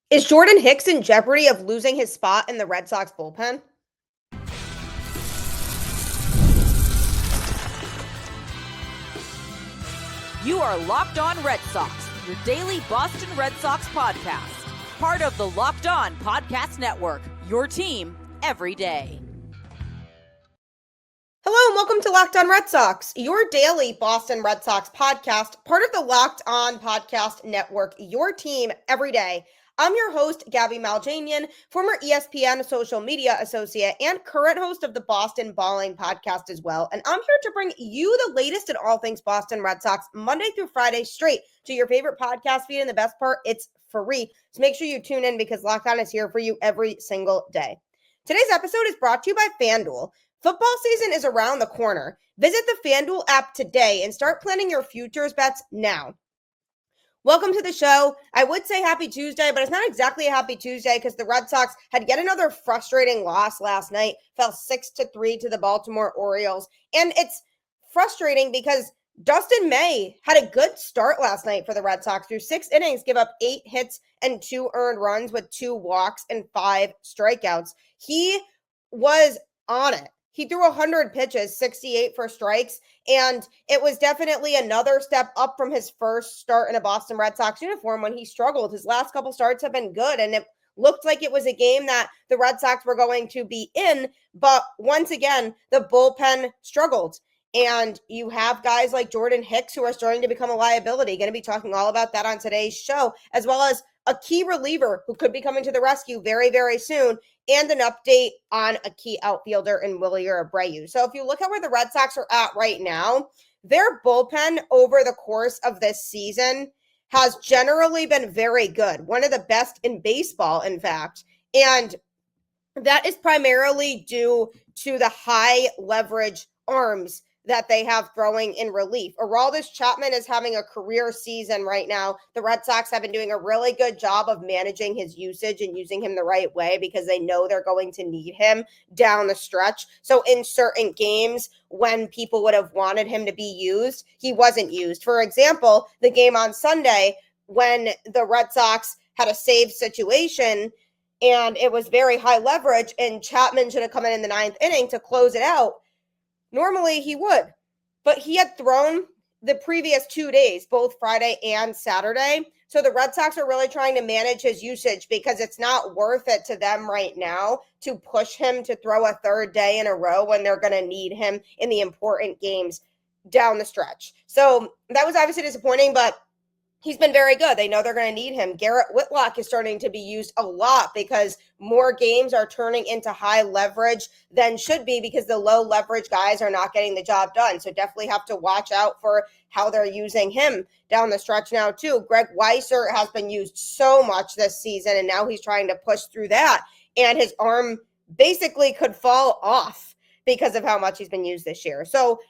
Is Jordan Hicks in jeopardy of losing his spot in the Red Sox bullpen? You are Locked On Red Sox, your daily Boston Red Sox podcast. Part of the Locked On Podcast Network, your team every day. Hello and welcome to Locked On Red Sox, your daily Boston Red Sox podcast, part of the Locked On Podcast Network, your team every day. I'm your host, Gabby Maljanian, former ESPN social media associate and current host of the Boston Balling podcast as well. And I'm here to bring you the latest in all things Boston Red Sox, Monday through Friday, straight to your favorite podcast feed. And the best part, it's free. So make sure you tune in because Locked On is here for you every single day. Today's episode is brought to you by FanDuel. Football season is around the corner. Visit the FanDuel app today and start planning your futures bets now. Welcome to the show. I would say happy Tuesday, but it's not exactly a happy Tuesday because the Red Sox had yet another frustrating loss last night, fell 6-3 to the Baltimore Orioles. And it's frustrating because Dustin May had a good start last night for the Red Sox. Through 6 innings, give up 8 hits and 2 earned runs with 2 walks and 5 strikeouts. He was on it. He threw 100 pitches, 68 for strikes, and it was definitely another step up from his first start in a Boston Red Sox uniform when he struggled. His last couple starts have been good, and it looked like it was a game that the Red Sox were going to be in, but once again, the bullpen struggled. And you have guys like Jordan Hicks who are starting to become a liability. Going to be talking all about that on today's show, as well as a key reliever who could be coming to the rescue very, very soon, and an update on a key outfielder in Wilyer Abreu. So if you look at where the Red Sox are at right now, their bullpen over the course of this season has generally been very good. One of the best in baseball, in fact. And that is primarily due to the high leverage arms that they have throwing in relief. Aroldis Chapman is having a career season right now. The Red Sox have been doing a really good job of managing his usage and using him the right way because they know they're going to need him down the stretch. So in certain games when people would have wanted him to be used, he wasn't used. For example, the game on Sunday when the Red Sox had a save situation and it was very high leverage and Chapman should have come in the 9th inning to close it out. Normally he would, but he had thrown the previous 2 days, both Friday and Saturday. So the Red Sox are really trying to manage his usage because it's not worth it to them right now to push him to throw a third day in a row when they're going to need him in the important games down the stretch. So that was obviously disappointing, but he's been very good. They know they're going to need him. Garrett Whitlock is starting to be used a lot because more games are turning into high leverage than should be because the low leverage guys are not getting the job done. So definitely have to watch out for how they're using him down the stretch now too. Greg Weisser has been used so much this season, and now he's trying to push through that. And his arm basically could fall off because of how much he's been used this year. So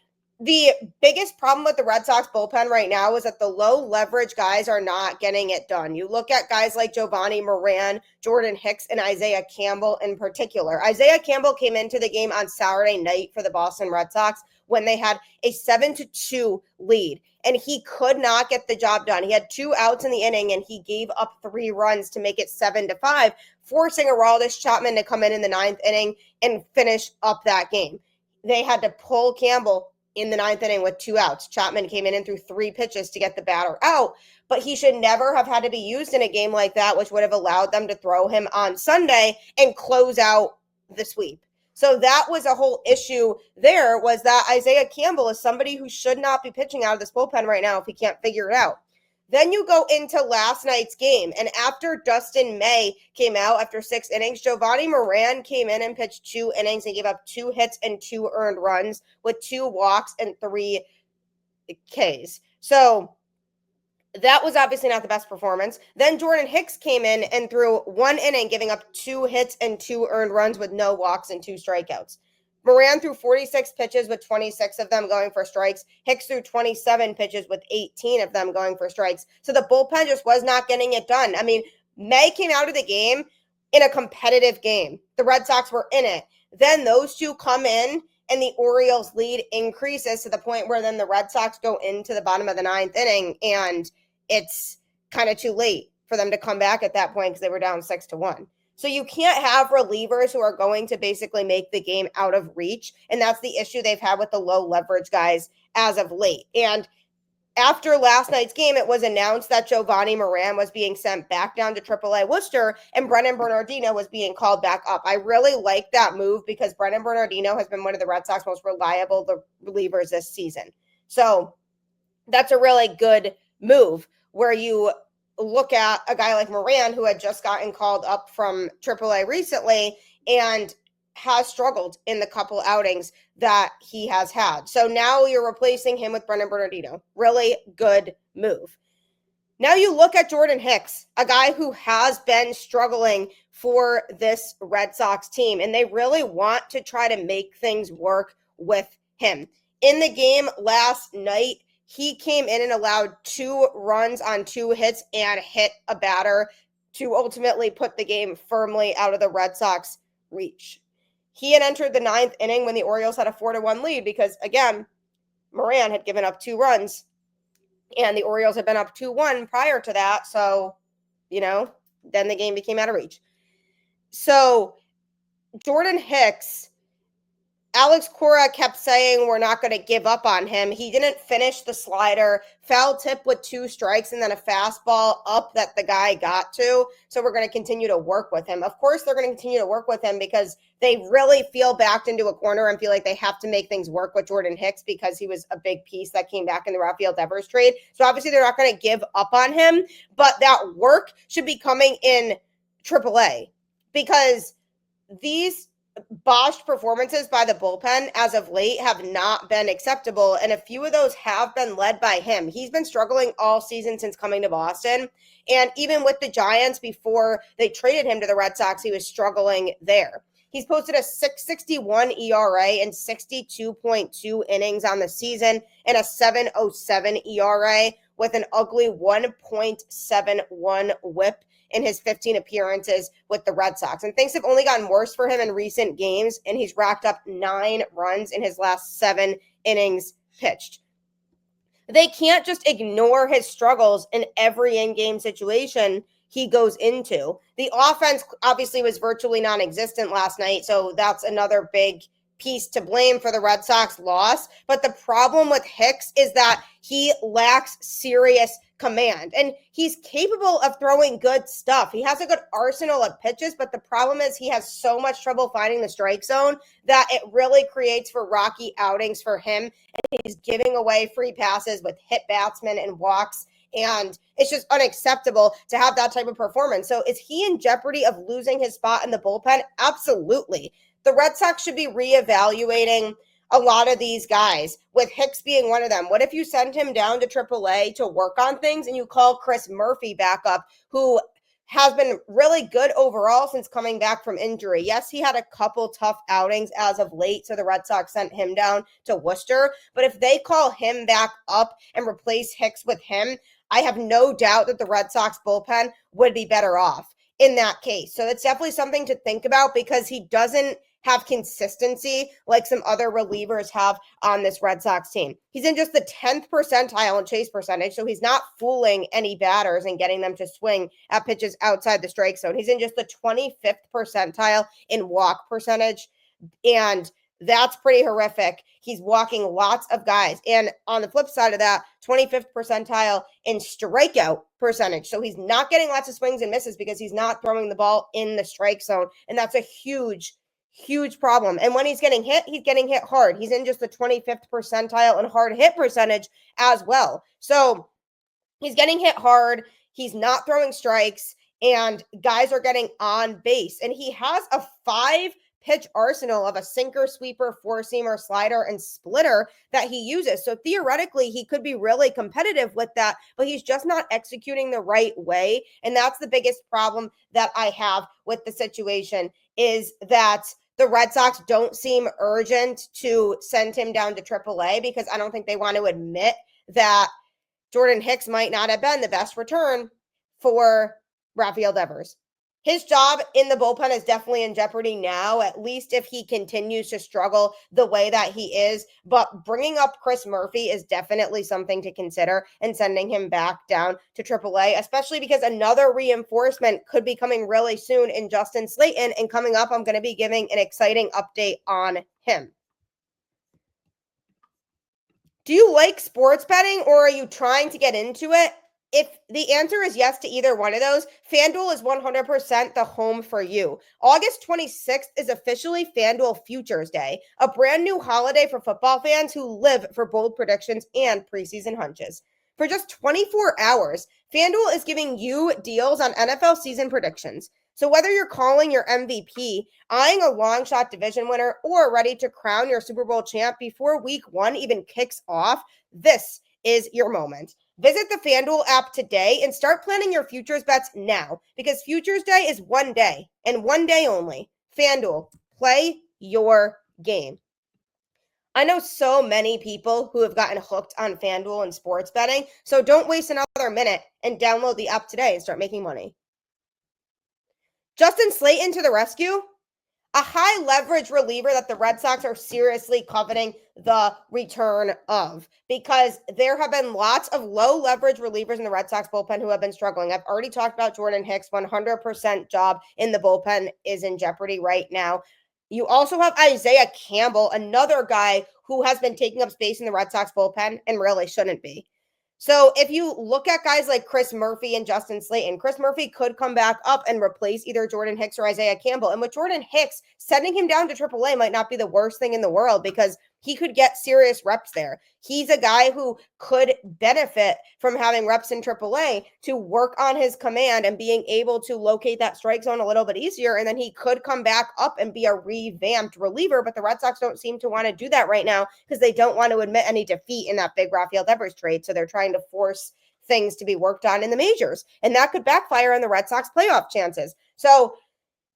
the biggest problem with the Red Sox bullpen right now is that the low leverage guys are not getting it done. You look at guys like Giovanni Moran, Jordan Hicks, and Isaiah Campbell in particular. Isaiah Campbell came into the game on Saturday night for the Boston Red Sox when they had a 7-2 lead, and he could not get the job done. He had 2 outs in the inning, and he gave up 3 runs to make it 7-5, forcing Aroldis Chapman to come in the 9th inning and finish up that game. They had to pull Campbell in the 9th inning with 2 outs. Chapman came in and threw 3 pitches to get the batter out, but he should never have had to be used in a game like that, which would have allowed them to throw him on Sunday and close out the sweep. So that was a whole issue there, was that Isaiah Campbell is somebody who should not be pitching out of this bullpen right now if he can't figure it out. Then you go into last night's game, and after Dustin May came out after 6 innings, Giovanni Moran came in and pitched 2 innings and gave up 2 hits and 2 earned runs with 2 walks and 3 Ks. So that was obviously not the best performance. Then Jordan Hicks came in and threw 1 inning, giving up 2 hits and 2 earned runs with no walks and 2 strikeouts. Moran threw 46 pitches with 26 of them going for strikes. Hicks threw 27 pitches with 18 of them going for strikes. So the bullpen just was not getting it done. I mean, May came out of the game in a competitive game. The Red Sox were in it. Then those two come in and the Orioles lead increases to the point where then the Red Sox go into the bottom of the 9th inning and it's kind of too late for them to come back at that point because they were down 6-1. So you can't have relievers who are going to basically make the game out of reach. And that's the issue they've had with the low leverage guys as of late. And after last night's game, it was announced that Giovanni Moran was being sent back down to AAA Worcester and Brennan Bernardino was being called back up. I really like that move because Brennan Bernardino has been one of the Red Sox most reliable relievers this season. So that's a really good move where you look at a guy like Moran who had just gotten called up from AAA recently and has struggled in the couple outings that he has had. So now you're replacing him with Brennan Bernardino. Really good move. Now you look at Jordan Hicks, a guy who has been struggling for this Red Sox team, and they really want to try to make things work with him. In the game last night, he came in and allowed 2 runs on 2 hits and hit a batter to ultimately put the game firmly out of the Red Sox reach. He had entered the 9th inning when the Orioles had a 4-1 lead because, again, Moran had given up 2 runs and the Orioles had been up 2-1 prior to that. So, then the game became out of reach. So Jordan Hicks, Alex Cora kept saying we're not going to give up on him. He didn't finish the slider, foul tip with 2 strikes, and then a fastball up that the guy got to. So we're going to continue to work with him. Of course, they're going to continue to work with him because they really feel backed into a corner and feel like they have to make things work with Jordan Hicks because he was a big piece that came back in the Rafael Devers trade. So obviously they're not going to give up on him, but that work should be coming in AAA because these botched performances by the bullpen as of late have not been acceptable, and a few of those have been led by him. He's been struggling all season since coming to Boston, and even with the Giants before they traded him to the Red Sox, he was struggling there. He's posted a 6.61 ERA and 62.2 innings on the season and a 7.07 ERA with an ugly 1.71 whip in his 15 appearances with the Red Sox. And things have only gotten worse for him in recent games, and he's racked up 9 runs in his last 7 innings pitched. They can't just ignore his struggles in every in-game situation he goes into. The offense obviously was virtually non-existent last night, so that's another big piece to blame for the Red Sox loss. But the problem with Hicks is that he lacks serious command, and he's capable of throwing good stuff. He has a good arsenal of pitches, but the problem is he has so much trouble finding the strike zone that it really creates for rocky outings for him, and he's giving away free passes with hit batsmen and walks, and it's just unacceptable to have that type of performance. So is he in jeopardy of losing his spot in the bullpen? Absolutely. The Red Sox should be reevaluating a lot of these guys, with Hicks being one of them. What if you send him down to AAA to work on things and you call Chris Murphy back up, who has been really good overall since coming back from injury? Yes, he had a couple tough outings as of late, so the Red Sox sent him down to Worcester. But if they call him back up and replace Hicks with him, I have no doubt that the Red Sox bullpen would be better off in that case. So it's definitely something to think about because he doesn't have consistency like some other relievers have on this Red Sox team. He's in just the 10th percentile in chase percentage, so he's not fooling any batters and getting them to swing at pitches outside the strike zone. He's in just the 25th percentile in walk percentage, and that's pretty horrific. He's walking lots of guys. And on the flip side of that, 25th percentile in strikeout percentage. So he's not getting lots of swings and misses because he's not throwing the ball in the strike zone, and that's a huge problem. And when he's getting hit hard. He's in just the 25th percentile in hard hit percentage as well. So he's getting hit hard. He's not throwing strikes, and guys are getting on base. And he has a 5-pitch arsenal of a sinker, sweeper, four-seamer, slider, and splitter that he uses. So theoretically, he could be really competitive with that, but he's just not executing the right way. And that's the biggest problem that I have with the situation, is that the Red Sox don't seem urgent to send him down to AAA because I don't think they want to admit that Jordan Hicks might not have been the best return for Rafael Devers. His job in the bullpen is definitely in jeopardy now, at least if he continues to struggle the way that he is. But bringing up Chris Murphy is definitely something to consider and sending him back down to AAA, especially because another reinforcement could be coming really soon in Justin Slaten. And coming up, I'm going to be giving an exciting update on him. Do you like sports betting or are you trying to get into it? If the answer is yes to either one of those, FanDuel is 100% the home for you. August 26th is officially FanDuel Futures Day, a brand new holiday for football fans who live for bold predictions and preseason hunches. For just 24 hours, FanDuel is giving you deals on NFL season predictions. So whether you're calling your MVP, eyeing a long shot division winner, or ready to crown your Super Bowl champ before week 1 even kicks off, this is your moment. Visit the FanDuel app today and start planning your futures bets now, because Futures Day is one day and one day only. FanDuel, play your game. I know so many people who have gotten hooked on FanDuel and sports betting, so don't waste another minute and download the app today and start making money. Justin Slaten to the rescue. A high leverage reliever that the Red Sox are seriously coveting the return of, because there have been lots of low leverage relievers in the Red Sox bullpen who have been struggling. I've already talked about Jordan Hicks. 100% job in the bullpen is in jeopardy right now. You also have Isaiah Campbell, another guy who has been taking up space in the Red Sox bullpen and really shouldn't be. So if you look at guys like Chris Murphy and Justin Slaten, Chris Murphy could come back up and replace either Jordan Hicks or Isaiah Campbell. And with Jordan Hicks, sending him down to AAA might not be the worst thing in the world, because he could get serious reps there. He's a guy who could benefit from having reps in AAA to work on his command and being able to locate that strike zone a little bit easier. And then he could come back up and be a revamped reliever. But the Red Sox don't seem to want to do that right now because they don't want to admit any defeat in that big Rafael Devers trade. So they're trying to force things to be worked on in the majors. And that could backfire on the Red Sox playoff chances. So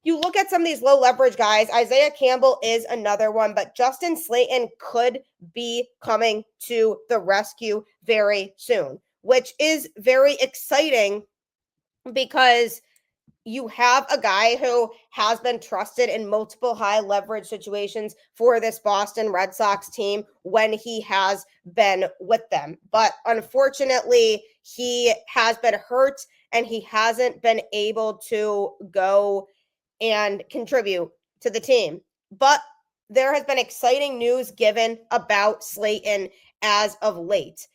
you look at some of these low leverage guys. Isaiah Campbell is another one, but Justin Slaten could be coming to the rescue very soon, which is very exciting because you have a guy who has been trusted in multiple high leverage situations for this Boston Red Sox team when he has been with them. But unfortunately, he has been hurt and he hasn't been able to go and contribute to the team. But there has been exciting news given about Slaten as of late.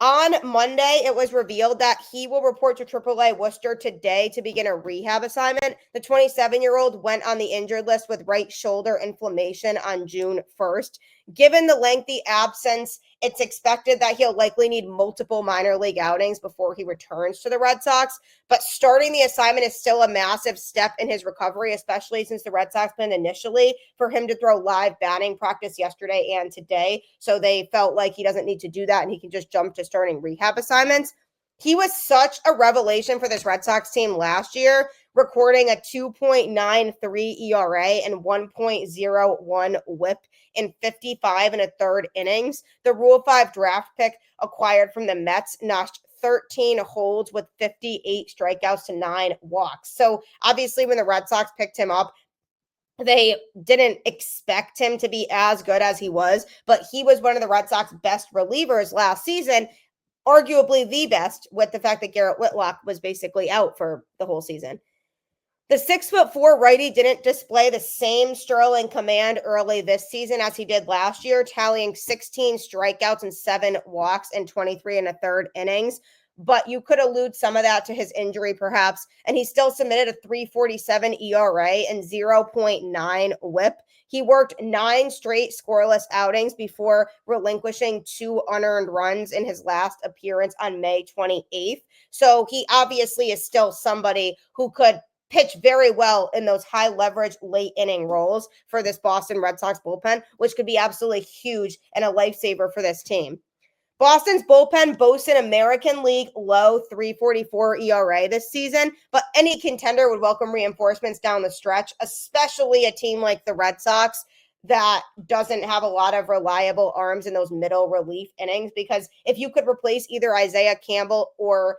On Monday, it was revealed that he will report to AAA Worcester today to begin a rehab assignment. The 27-year-old went on the injured list with right shoulder inflammation on June 1st. Given the lengthy absence, it's expected that he'll likely need multiple minor league outings before he returns to the Red Sox. But starting the assignment is still a massive step in his recovery, especially since the Red Sox planned initially for him to throw live batting practice yesterday and today. So they felt like he doesn't need to do that and he can just jump to starting rehab assignments. He was such a revelation for this Red Sox team last year, recording a 2.93 ERA and 1.01 WHIP in 55 and a third innings. The Rule 5 draft pick acquired from the Mets notched 13 holds with 58 strikeouts to 9 walks. So obviously when the Red Sox picked him up, they didn't expect him to be as good as he was, but he was one of the Red Sox best relievers last season, arguably the best, with the fact that Garrett Whitlock was basically out for the whole season. The 6'4" righty didn't display the same sterling command early this season as he did last year, tallying 16 strikeouts and 7 walks in 23 and a third innings. But you could allude some of that to his injury, perhaps. And he still submitted a 3.47 ERA and 0.9 WHIP. He worked 9 straight scoreless outings before relinquishing 2 unearned runs in his last appearance on May 28th. So he obviously is still somebody who could pitch very well in those high leverage late inning roles for this Boston Red Sox bullpen, which could be absolutely huge and a lifesaver for this team. Boston's bullpen boasts an American League low 3.44 ERA this season, but any contender would welcome reinforcements down the stretch, especially a team like the Red Sox that doesn't have a lot of reliable arms in those middle relief innings, because if you could replace either Isaiah Campbell or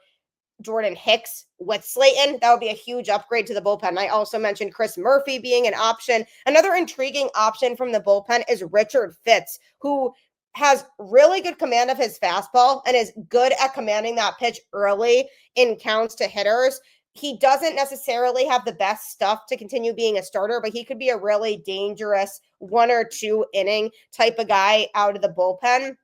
Jordan Hicks with Slaten. That would be a huge upgrade to the bullpen. I also mentioned Chris Murphy being an option. Another intriguing option from the bullpen is Richard Fitts, who has really good command of his fastball and is good at commanding that pitch early in counts to hitters. He doesn't necessarily have the best stuff to continue being a starter, but he could be a really dangerous 1 or 2 inning type of guy out of the bullpen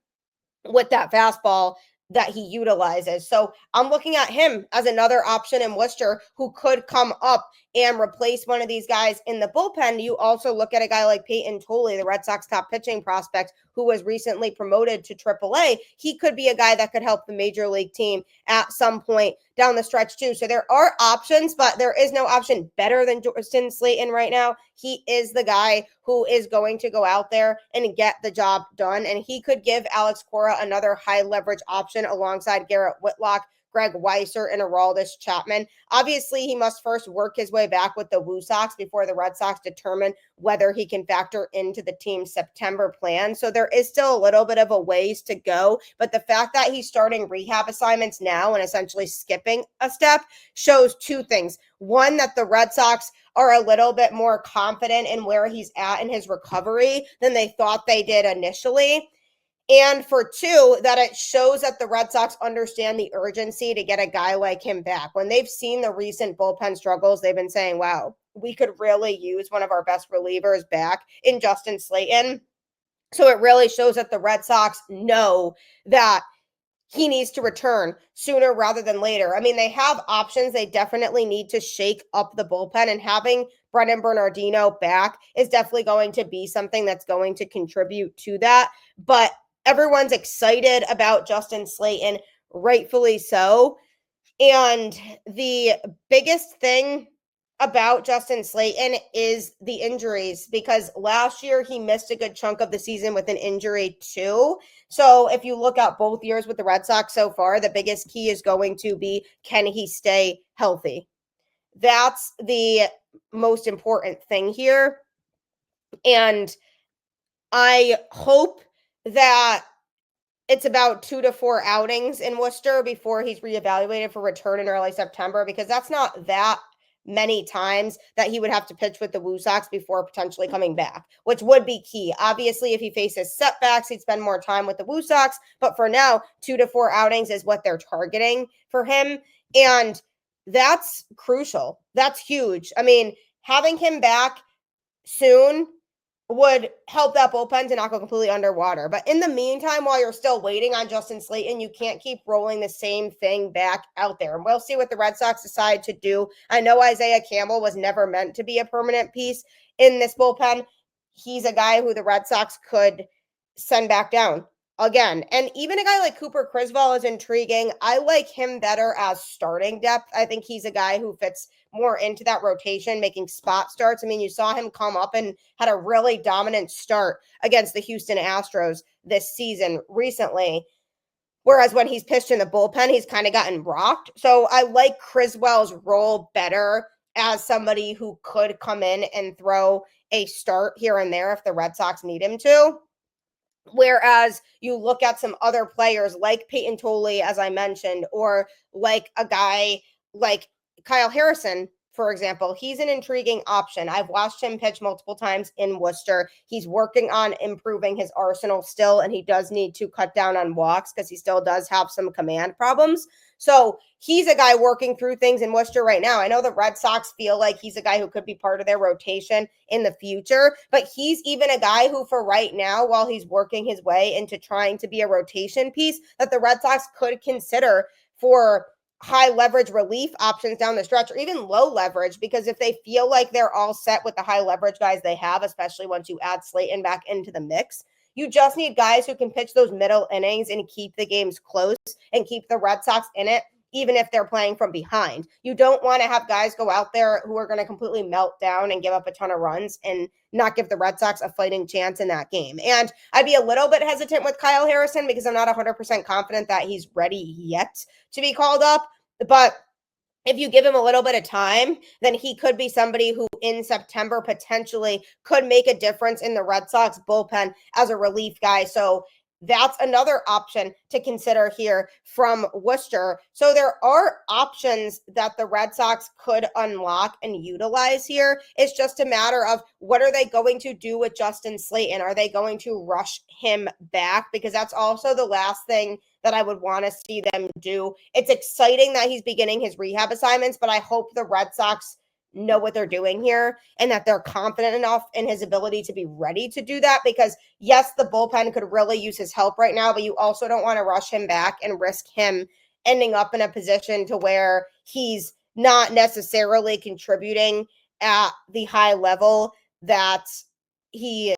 with that fastball that he utilizes. So I'm looking at him as another option in Worcester who could come up and replace one of these guys in the bullpen. You also look at a guy like Peyton Tolley, the Red Sox top pitching prospect, who was recently promoted to AAA. He could be a guy that could help the major league team at some point down the stretch too. So there are options, but there is no option better than Justin Slaten right now. He is the guy who is going to go out there and get the job done. And he could give Alex Cora another high leverage option alongside Garrett Whitlock, Greg Weisser, and Aroldis Chapman. Obviously, he must first work his way back with the Woo Sox before the Red Sox determine whether he can factor into the team's September plan. So there is still a little bit of a ways to go. But the fact that he's starting rehab assignments now and essentially skipping a step shows 2 things. One, that the Red Sox are a little bit more confident in where he's at in his recovery than they thought they did initially. And for 2, that it shows that the Red Sox understand the urgency to get a guy like him back. When they've seen the recent bullpen struggles, they've been saying, wow, we could really use one of our best relievers back in Justin Slaten. So it really shows that the Red Sox know that he needs to return sooner rather than later. I mean, they have options. They definitely need to shake up the bullpen, and having Brendan Bernardino back is definitely going to be something that's going to contribute to that. But everyone's excited about Justin Slaten, rightfully so. And the biggest thing about Justin Slaten is the injuries, because last year he missed a good chunk of the season with an injury too. So if you look at both years with the Red Sox so far, the biggest key is going to be, can he stay healthy? That's the most important thing here. And I hope that it's about 2 to 4 outings in Worcester before he's reevaluated for return in early September, because that's not that many times that he would have to pitch with the Woo Sox before potentially coming back, which would be key. Obviously, if he faces setbacks, he'd spend more time with the Woo Sox. But for now, 2 to 4 outings is what they're targeting for him. And that's crucial. That's huge. I mean, having him back soon would help that bullpen to not go completely underwater. But in the meantime, while you're still waiting on Justin Slaten, you can't keep rolling the same thing back out there. And we'll see what the Red Sox decide to do. I know Isaiah Campbell was never meant to be a permanent piece in this bullpen. He's a guy who the Red Sox could send back down again. And even a guy like Cooper Criswell is intriguing. I like him better as starting depth. I think he's a guy who fits more into that rotation, making spot starts. I mean, you saw him come up and had a really dominant start against the Houston Astros this season recently. Whereas when he's pitched in the bullpen, he's kind of gotten rocked. So I like Criswell's role better as somebody who could come in and throw a start here and there if the Red Sox need him to. Whereas you look at some other players like Peyton Tolley, as I mentioned, or like a guy like Kyle Harrison, for example, he's an intriguing option. I've watched him pitch multiple times in Worcester. He's working on improving his arsenal still, and he does need to cut down on walks because he still does have some command problems. So he's a guy working through things in Worcester right now. I know the Red Sox feel like he's a guy who could be part of their rotation in the future, but he's even a guy who for right now, while he's working his way into trying to be a rotation piece, that the Red Sox could consider for high leverage relief options down the stretch, or even low leverage, because if they feel like they're all set with the high leverage guys they have, especially once you add Slaten back into the mix, you just need guys who can pitch those middle innings and keep the games close and keep the Red Sox in it, even if they're playing from behind. You don't want to have guys go out there who are going to completely melt down and give up a ton of runs and not give the Red Sox a fighting chance in that game. And I'd be a little bit hesitant with Kyle Harrison because I'm not 100% confident that he's ready yet to be called up. But if you give him a little bit of time, then he could be somebody who in September potentially could make a difference in the Red Sox bullpen as a relief guy. So that's another option to consider here from Worcester. So there are options that the Red Sox could unlock and utilize here. It's just a matter of what are they going to do with Justin Slaten? Are they going to rush him back? Because that's also the last thing that I would want to see them do. It's exciting that he's beginning his rehab assignments, but I hope the Red Sox know what they're doing here and that they're confident enough in his ability to be ready to do that, because yes, the bullpen could really use his help right now, but you also don't want to rush him back and risk him ending up in a position to where he's not necessarily contributing at the high level that he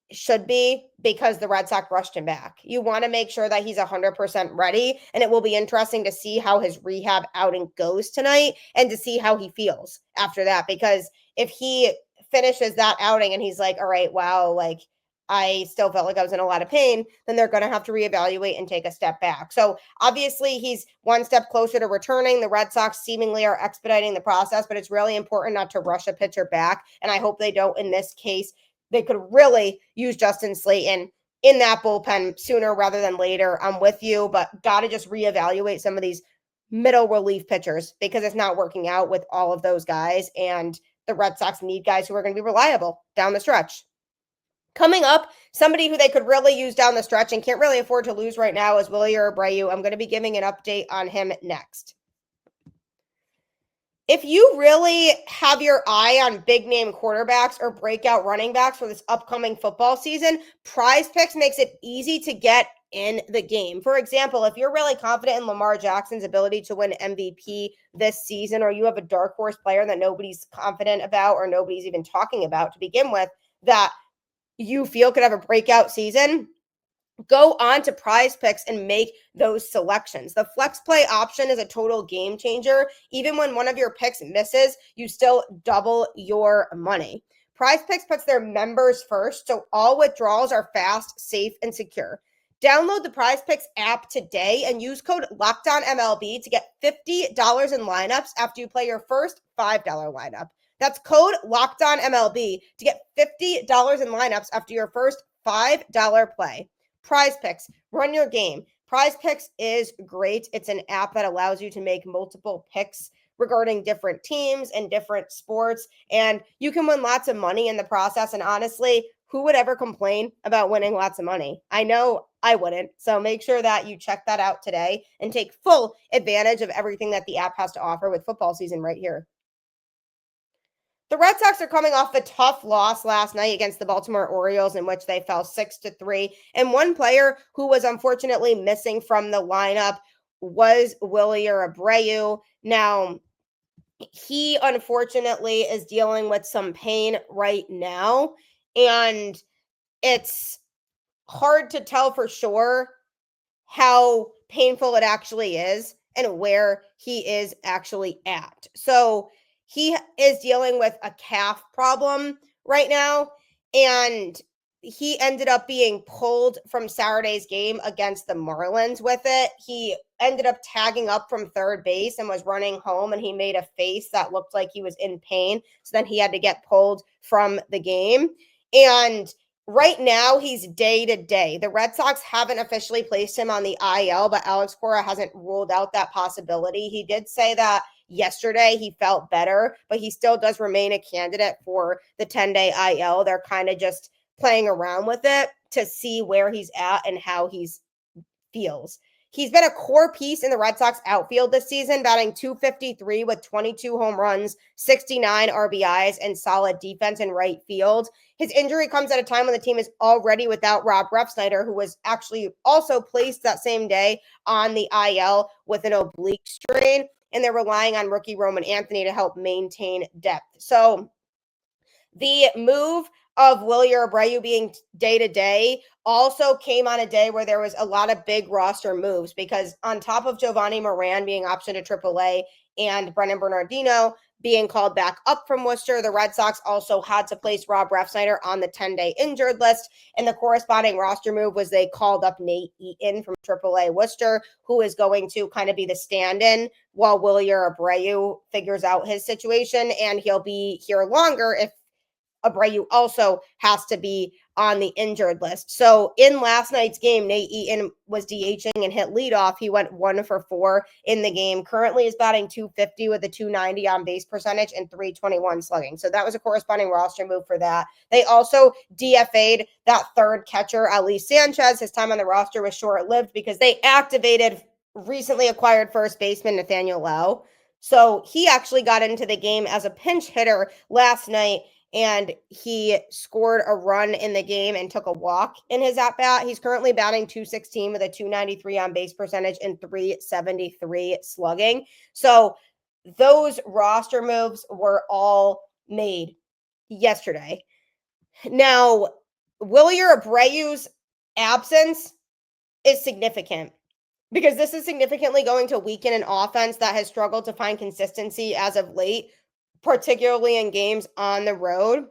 should be because the Red Sox rushed him back. You want to make sure that he's 100% ready, and it will be interesting to see how his rehab outing goes tonight and to see how he feels after that, because if he finishes that outing and he's like, all right, wow, like I still felt like I was in a lot of pain, then they're going to have to reevaluate and take a step back. So obviously he's one step closer to returning. The Red Sox seemingly are expediting the process, but it's really important not to rush a pitcher back, and I hope they don't in this case. They could really use Justin Slaten in that bullpen sooner rather than later. I'm with you, but got to just reevaluate some of these middle relief pitchers because it's not working out with all of those guys. And the Red Sox need guys who are going to be reliable down the stretch. Coming up, somebody who they could really use down the stretch and can't really afford to lose right now is Wilyer Abreu. I'm going to be giving an update on him next. If you really have your eye on big name quarterbacks or breakout running backs for this upcoming football season, Prize Picks makes it easy to get in the game. For example, if you're really confident in Lamar Jackson's ability to win MVP this season, or you have a dark horse player that nobody's confident about or nobody's even talking about to begin with, that you feel could have a breakout season, go on to Prize Picks and make those selections. The flex play option is a total game changer. Even when one of your picks misses, you still double your money. Prize Picks puts their members first, so all withdrawals are fast, safe, and secure. Download the Prize Picks app today and use code LOCKEDONMLB to get $50 in lineups after you play your first $5 lineup. That's code LOCKEDONMLB to get $50 in lineups after your first $5 play. Prize Picks, run your game. Prize Picks is great. It's an app that allows you to make multiple picks regarding different teams and different sports, and you can win lots of money in the process. And honestly, who would ever complain about winning lots of money? I know I wouldn't. So make sure that you check that out today and take full advantage of everything that the app has to offer with football season right here. The Red Sox are coming off a tough loss last night against the Baltimore Orioles, in which they fell 6-3. And one player who was unfortunately missing from the lineup was Wilyer Abreu. Now, he unfortunately is dealing with some pain right now, and it's hard to tell for sure how painful it actually is and where he is actually at. So he is dealing with a calf problem right now, and he ended up being pulled from Saturday's game against the Marlins with it. He ended up tagging up from third base and was running home, and he made a face that looked like he was in pain. So then he had to get pulled from the game. And right now, he's day to day. The Red Sox haven't officially placed him on the IL, but Alex Cora hasn't ruled out that possibility. He did say that yesterday he felt better, but he still does remain a candidate for the 10-day IL. They're kind of just playing around with it to see where he's at and how he feels. He's been a core piece in the Red Sox outfield this season, batting .253 with 22 home runs, 69 RBIs, and solid defense in right field. His injury comes at a time when the team is already without Rob Refsnyder, who was actually also placed that same day on the IL with an oblique strain, and they're relying on rookie Roman Anthony to help maintain depth. So the move of Wilyer Abreu being day-to-day also came on a day where there was a lot of big roster moves, because on top of Giovanni Moran being optioned to AAA and Brennan Bernardino being called back up from Worcester, the Red Sox also had to place Rob Refsnyder on the 10-day injured list, and the corresponding roster move was they called up Nate Eaton from AAA Worcester, who is going to kind of be the stand-in while Wilyer Abreu figures out his situation, and he'll be here longer if Abreu also has to be on the injured list. So in last night's game, Nate Eaton was DHing and hit leadoff. He went 1 for 4 in the game. Currently is batting .250 with a .290 on base percentage and .321 slugging. So that was a corresponding roster move for that. They also DFA'd that third catcher, Ali Sanchez. His time on the roster was short-lived because they activated recently acquired first baseman Nathaniel Lowe. So he actually got into the game as a pinch hitter last night, and he scored a run in the game and took a walk in his at-bat. He's currently batting .216 with a .293 on base percentage and .373 slugging. So those roster moves were all made yesterday. Now, Wilyer Abreu's absence is significant because this is significantly going to weaken an offense that has struggled to find consistency as of late, particularly in games on the road.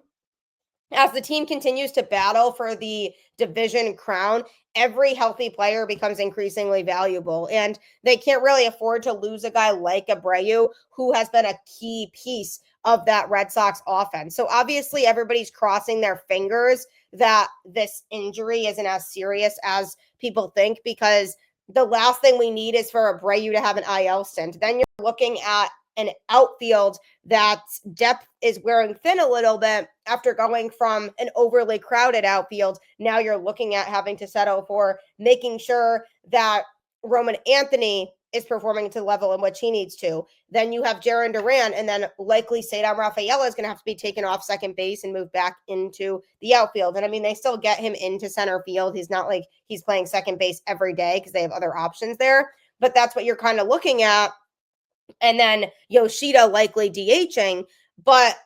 As the team continues to battle for the division crown, every healthy player becomes increasingly valuable, and they can't really afford to lose a guy like Abreu, who has been a key piece of that Red Sox offense. So obviously everybody's crossing their fingers that this injury isn't as serious as people think, because the last thing we need is for Abreu to have an IL stint. Then you're looking at an outfield that's depth is wearing thin a little bit after going from an overly crowded outfield. Now you're looking at having to settle for making sure that Roman Anthony is performing to the level in which he needs to. Then you have Jarren Duran, and then likely Cedar Rafaela is going to have to be taken off second base and moved back into the outfield. And I mean, they still get him into center field. He's not like he's playing second base every day because they have other options there, but that's what you're kind of looking at. And then Yoshida likely DHing, but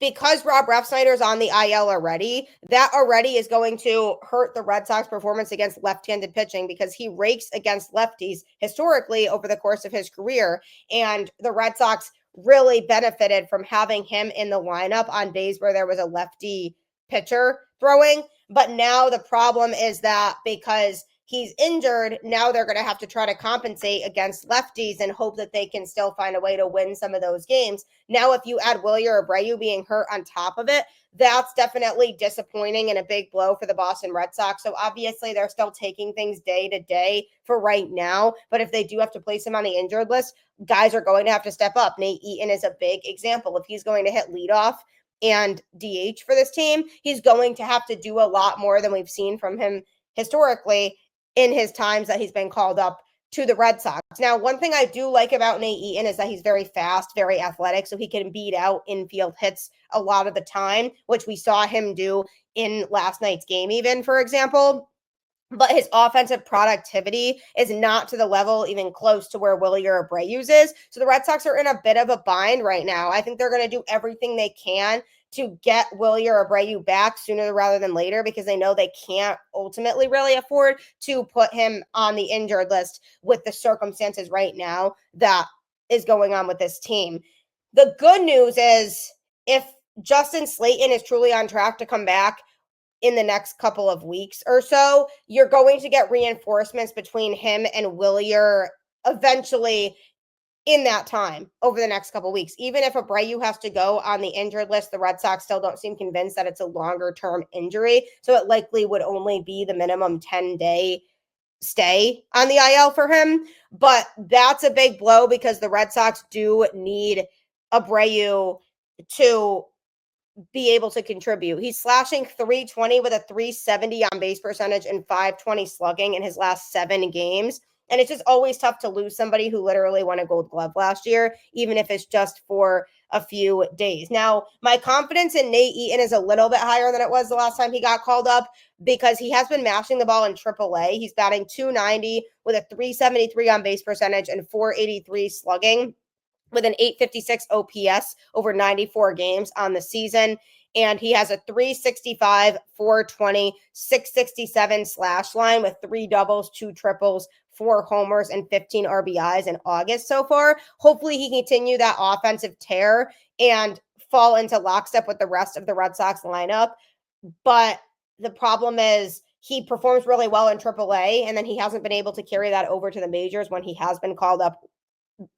because Rob Refsnyder is on the IL already, that already is going to hurt the Red Sox performance against left-handed pitching, because he rakes against lefties historically over the course of his career. And the Red Sox really benefited from having him in the lineup on days where there was a lefty pitcher throwing. But now the problem is that because he's injured, now they're going to have to try to compensate against lefties and hope that they can still find a way to win some of those games. Now, if you add Wilyer Abreu being hurt on top of it, that's definitely disappointing and a big blow for the Boston Red Sox. So obviously they're still taking things day to day for right now. But if they do have to place him on the injured list, guys are going to have to step up. Nate Eaton is a big example. If he's going to hit leadoff and DH for this team, he's going to have to do a lot more than we've seen from him historically in his times that he's been called up to the Red Sox. Now, one thing I do like about Nate Eaton is that he's very fast, very athletic, so he can beat out infield hits a lot of the time, which we saw him do in last night's game even, for example. But his offensive productivity is not to the level even close to where Wilyer Abreu's is. So the Red Sox are in a bit of a bind right now. I think they're going to do everything they can to get Wilyer Abreu back sooner rather than later, because they know they can't ultimately really afford to put him on the injured list with the circumstances right now that is going on with this team. The good news is if Justin Slaten is truly on track to come back in the next couple of weeks or so, you're going to get reinforcements between him and Wilyer eventually in that time over the next couple of weeks. Even if Abreu has to go on the injured list, the Red Sox still don't seem convinced that it's a longer term injury. So it likely would only be the minimum 10-day stay on the IL for him. But that's a big blow because the Red Sox do need Abreu to be able to contribute. He's slashing .320 with a .370 on base percentage and .520 slugging in his last 7 games. And it's just always tough to lose somebody who literally won a Gold Glove last year, even if it's just for a few days. Now, my confidence in Nate Eaton is a little bit higher than it was the last time he got called up, because he has been mashing the ball in AAA. He's batting .290 with a .373 on base percentage and .483 slugging, with an .856 OPS over 94 games on the season. And he has a .365, .420, .667 slash line with 3 doubles, 2 triples, 4 homers, and 15 RBIs in August so far. Hopefully he can continue that offensive tear and fall into lockstep with the rest of the Red Sox lineup. But the problem is he performs really well in AAA, and then he hasn't been able to carry that over to the majors when he has been called up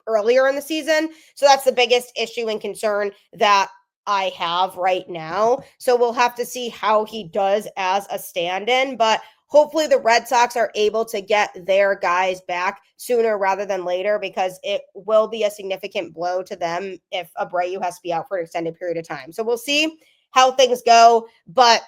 earlier in the season. So that's the biggest issue and concern that I have right now. So we'll have to see how he does as a stand-in, but hopefully the Red Sox are able to get their guys back sooner rather than later, because it will be a significant blow to them if Abreu has to be out for an extended period of time. So we'll see how things go, but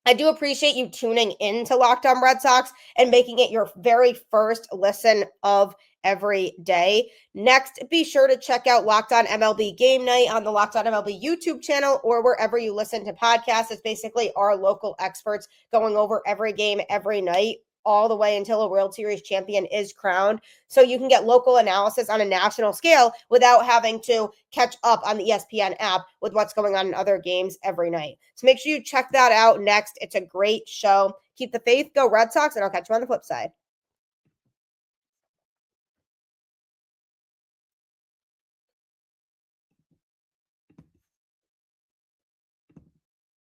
I do appreciate you tuning into Locked On Red Sox and making it your very first listen of every day. Next, be sure to check out Locked On MLB Game Night on the Locked On MLB YouTube channel or wherever you listen to podcasts. It's basically our local experts going over every game every night, all the way until a World Series champion is crowned. So you can get local analysis on a national scale without having to catch up on the ESPN app with what's going on in other games every night. So make sure you check that out next. It's a great show. Keep the faith, go Red Sox, and I'll catch you on the flip side.